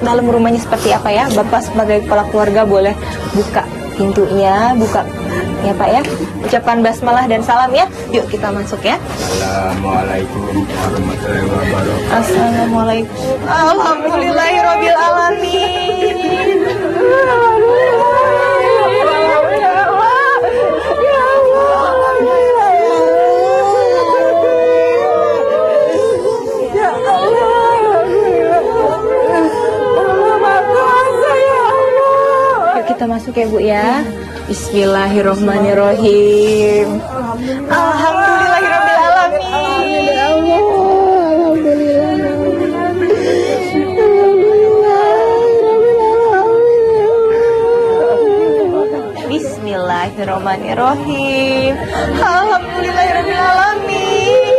dalam rumahnya seperti apa ya. Bapak sebagai kepala keluarga boleh buka pintunya, buka ya Pak ya. Ucapan basmalah dan salam ya. Yuk kita masuk ya. Assalamualaikum warahmatullahi wabarakatuh. Assalamualaikum. Alhamdulillahirabbil alamin. Yuk kita masuk ya Bu ya. Bismillahirrahmanirrahim. Alhamdulillahirabbil alamin. Bismillahirrahmanirrahim. Alhamdulillahirabbil alamin.